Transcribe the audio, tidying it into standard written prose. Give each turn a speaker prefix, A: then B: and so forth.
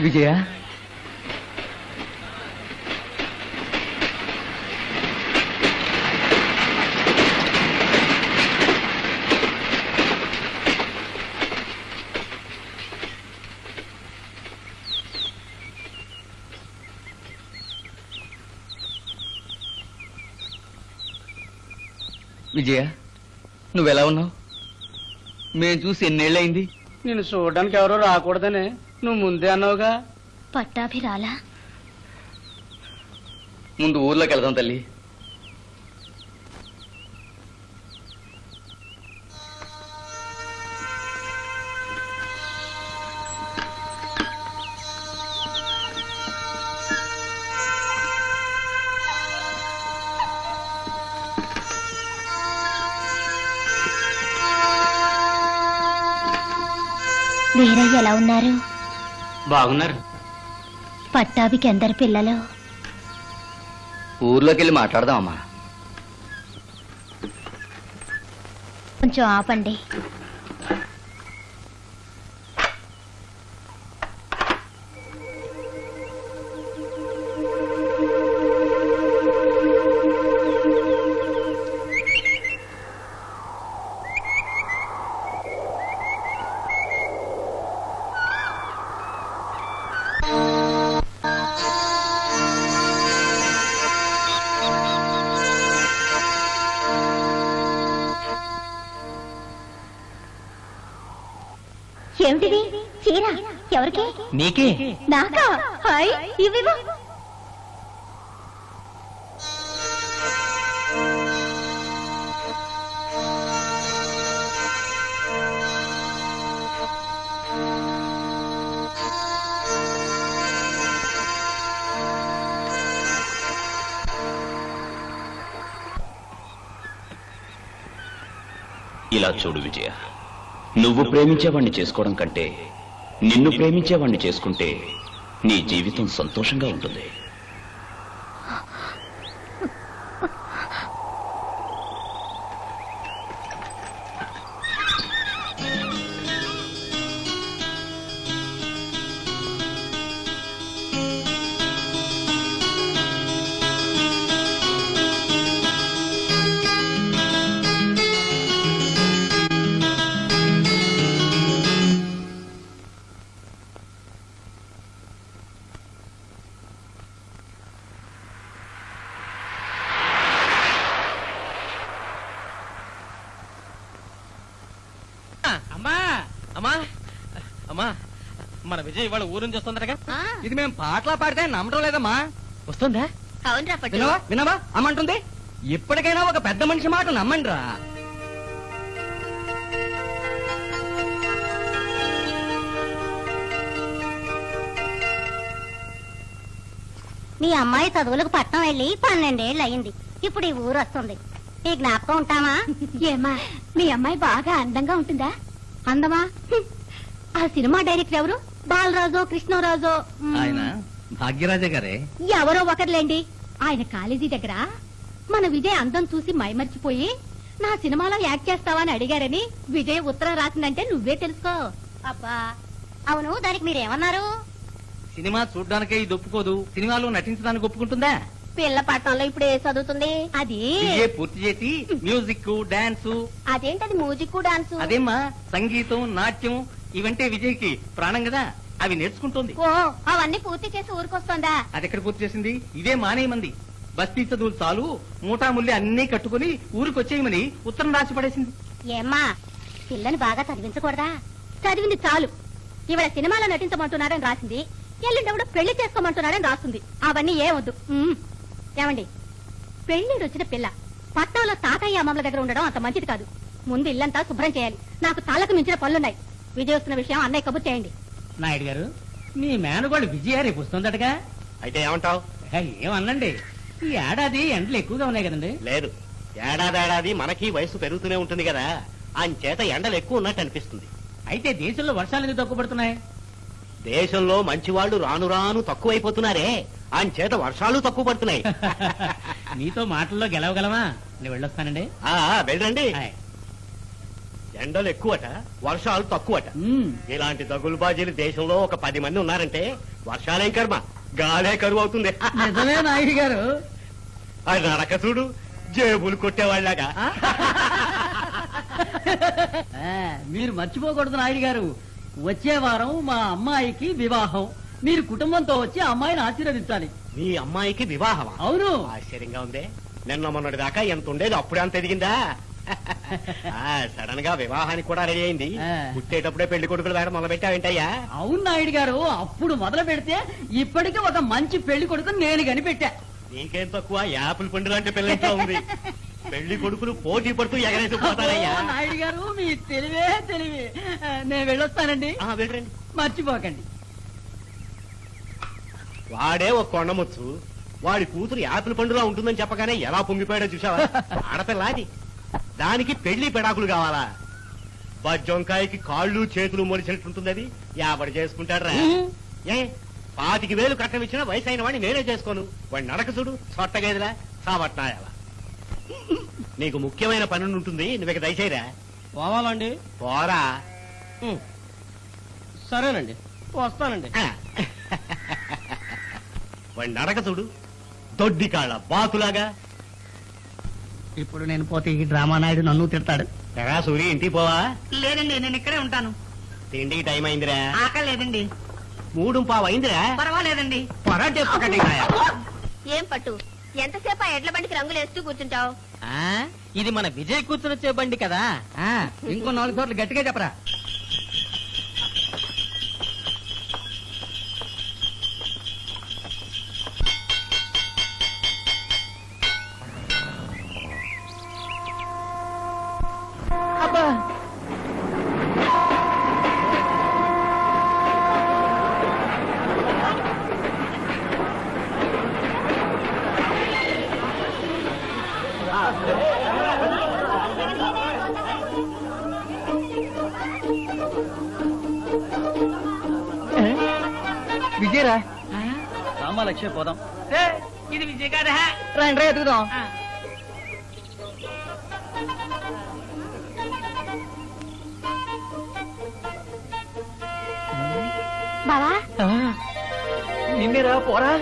A: విజయ, విజయ, నువ్వెలా ఉన్నావు? మేము చూసి ఎన్నేళ్ళయింది?
B: నేను చూడడానికి ఎవరో రాకూడదనే నువ్వు ముందే అన్నావుగా.
C: పట్టాభిరాలా?
A: ముందు ఊర్లోకి వెళ్దాం తల్లి.
C: వీరయ్య ఎలా ఉన్నారు?
B: బాగున్నారు.
C: పట్టాభికి ఎందరు పిల్లలు?
A: ఊర్లోకి వెళ్ళి మాట్లాడదామమ్మా.
C: కొంచెం ఆపండి. ఏమిటిది? చీర ఎవరికి?
A: నీకే.
C: నాకా? హాయ్, ఇవ్వు.
D: ఇలా చూడు విజయ, నువ్వు ప్రేమించేవాణ్ణి చేసుకోవడం కంటే నిన్ను ప్రేమించేవాణ్ణి చేసుకుంటే నీ జీవితం సంతోషంగా ఉంటుంది.
B: అమ్మా, మన విజయ్ ఇవాళ ఊరు నుంచి వస్తుందటగా.
A: ఇది మేము పాటలా పాడితే నమ్మడం లేదమ్మా.
B: వస్తుందా?
C: అవునరా పట్టు.
A: వినవా వినవా అమ్మంటుంది. ఇప్పటికైనా ఒక పెద్ద మనిషి మాట నమ్మండి రా.
C: మీ అమ్మాయి చదువులకు పట్నం వెళ్ళి 12 ఏళ్ళు అయింది. ఇప్పుడు ఈ ఊరు వస్తుంది. ఈ జ్ఞాపకం ఉంటామా? ఏమా, మీ అమ్మాయి బాగా అందంగా ఉంటుందా? అందమా? ఆ సినిమా డైరెక్టర్ ఎవరు? బాలరాజో కృష్ణరాజో?
A: ఆయన భాగ్యరాజే గారే.
C: ఎవరో ఒకరులేండి. ఆయన కాలేజీ దగ్గర మన విజయ్ అందం చూసి మైమర్చిపోయి నా సినిమాలో యాక్ట్ చేస్తావా అని అడిగారని విజయ్ ఉత్తరం రాసిందంటే నువ్వే తెలుసుకో. అబ్బా, అవును, దానికి మీరేమన్నారు?
A: సినిమా చూడ్డానికే ఇది ఒప్పుకోదు, సినిమాలో నటించడానికి ఒప్పుకుంటుందా?
C: పిల్ల పట్టణంలో ఇప్పుడు ఏ చదువుతుంది? అది
A: BA పూర్తి చేసి మ్యూజిక్ డాన్స్.
C: అదేంటది మ్యూజిక్ డాన్స్?
A: అదేమ్మా, సంగీతం నాట్యం ఇవంటే విజయ్కి ప్రాణం కదా, అవి నేర్చుకుంటోంది.
C: ఓ, అవన్నీ పూర్తి చేసి ఊరికొస్తుందా?
A: అది ఎక్కడ పూర్తి చేసింది? ఇదే మానేయమంది. బస్తీ చదువులు చాలు, మూటాముల్లి అన్నీ కట్టుకుని ఊరికొచ్చేయమని ఉత్తరం రాసి పడేసింది.
C: ఏమ్మా, పిల్లని బాగా చదివించకూడదా? చదివింది చాలు. ఇవాళ సినిమాలో నటించమంటున్నారని రాసింది. ఎల్లుండెవడో పెళ్లి చేసుకోమంటున్నాడని రాస్తుంది. అవన్నీ ఏమొద్దు. ఏమండి, పెళ్లి వచ్చిన పిల్ల పట్నంలో తాతయ్య అమ్మమ్మల దగ్గర ఉండడం అంత మంచిది కాదు. ముందు ఇల్లంతా శుభ్రం చేయాలి. నాకు తలకు మించిన పనులున్నాయి. విజయ్ వస్తున్న విషయం అన్నయ్య కబుర్ చేయండి.
B: నాయుడు గారు, మీ మేనగోళ్ళు విజయ రేపు వస్తుందటగా.
E: అయితే ఏమంటావు?
B: ఏమన్నండి, ఈ ఏడాది ఎండలు ఎక్కువగా ఉన్నాయి కదండి.
E: లేదు, ఏడాది మనకి వయసు పెరుగుతూనే ఉంటుంది కదా, అంచేత ఎండలు ఎక్కువ ఉన్నట్టు అనిపిస్తుంది.
B: అయితే దేశంలో వర్షాలు ఎందుకు తక్కువ పడుతున్నాయి?
E: దేశంలో మంచివాళ్లు రాను రాను తక్కువైపోతున్నారే, అంచేత వర్షాలు తక్కువ పడుతున్నాయి.
B: నీతో మాటల్లో గెలవగలమా? నేను వెళ్ళొస్తానండి.
E: వెళ్ళండి.
B: హాయ్.
E: ఎండలు ఎక్కువట, వర్షాలు తక్కువట. ఇలాంటి దగులుబాజీలు దేశంలో ఒక 10 మంది ఉన్నారంటే వర్షాలేం కర్మ, గాలే కరువు అవుతుంది.
B: నిజమే నాయుడు గారు.
E: అది నడక చూడు, జేబులు కొట్టేవాళ్ళగా.
B: మీరు మర్చిపోకూడదు నాయుడు గారు, వచ్చే వారం మా అమ్మాయికి వివాహం. మీరు కుటుంబంతో వచ్చి అమ్మాయిని ఆశీర్వదించాలి.
E: మీ అమ్మాయికి వివాహమా?
B: అవును.
E: ఆశ్చర్యంగా ఉంది. నిన్న మొన్నటి దాకా ఎంత ఉండేది, అప్పుడే అంత ఎదిగిందా? సడన్ గా వివాహానికి కూడా రెడీ అయింది. పుట్టేటప్పుడే పెళ్లి కొడుకులు వేడ మొదలు పెట్టావేంటయ్యా?
B: అవును నాయుడు గారు, అప్పుడు మొదలు పెడితే ఇప్పటికీ ఒక మంచి పెళ్లి కొడుకు నేను కనిపెట్టా.
E: నీకేం తక్కువ, యాపిల్ పండు లాంటి పిల్లలతో ఉంది. పెళ్లి కొడుకులు పోటీ పడుతూ ఎగరేసి పోతారయ్యా.
B: నాయుడు గారు, మీ తెలివే తెలివి. నేను వెళ్ళొస్తానండి.
E: వెళ్ళండి,
B: మర్చిపోకండి.
E: వాడే ఒక కొండముచ్చు, వాడి కూతురు యాపిల్ పండులా ఉంటుందని చెప్పగానే ఎలా పొంగిపోయాడో చూసావా? ఆడపిల్ల అది, దానికి పెళ్లి పెడాకులు కావాలా? బజ్జొంకాయకి కాళ్ళు చేతులు మొలిచినట్టుంటుంది అది. యాబడి చేసుకుంటాడ్రా. ఏ 25,000 కట్టం ఇచ్చినా వయసు అయిన వాడిని నేనే చేసుకోను. వాడి నడక చూడు, సొట్టగేదిలా సాబట్నాయాల. నీకు ముఖ్యమైన పని ఉంటుంది, నువ్వు ఇక దయచేయరా.
B: పోవాలండి.
E: పోరా.
B: సరేనండి, వస్తానండి.
E: వాడి నడక చూడు, దొడ్డి కాళ్ళ బాతులాగా.
B: ఇప్పుడు నేను పోతే ఈ డ్రామా నాయుడు నన్ను తిడతాడు.
E: ఎరా సూరి, ఇంటికి పోవా?
A: లేదండి, నేను ఇక్కడే ఉంటాను.
E: తిండికి టైం అయిందిరా.
A: ఆకలి లేదండి.
E: 3:15 అయిందిరా.
A: పర్వాలేదండి.
E: పొరా చేసుకోకండి.
C: ఏం పట్టు, ఎంతసేపు ఆ ఎడ్ల బండికి రంగులేస్తూ కూర్చుంటావు?
A: ఇది మన విజయ్ కూర్చుని వచ్చే బండి కదా.
B: ఇంకో 4 చోట్ల గట్టిగా చెప్పరా.
A: విజయరా,
B: రామాలక్ష్మి పోదాం.
A: ఇది విజయ్ కాదా?
B: రండి ఎదుగుదాం.
C: బావా,
A: నిన్నేరా, పోరా.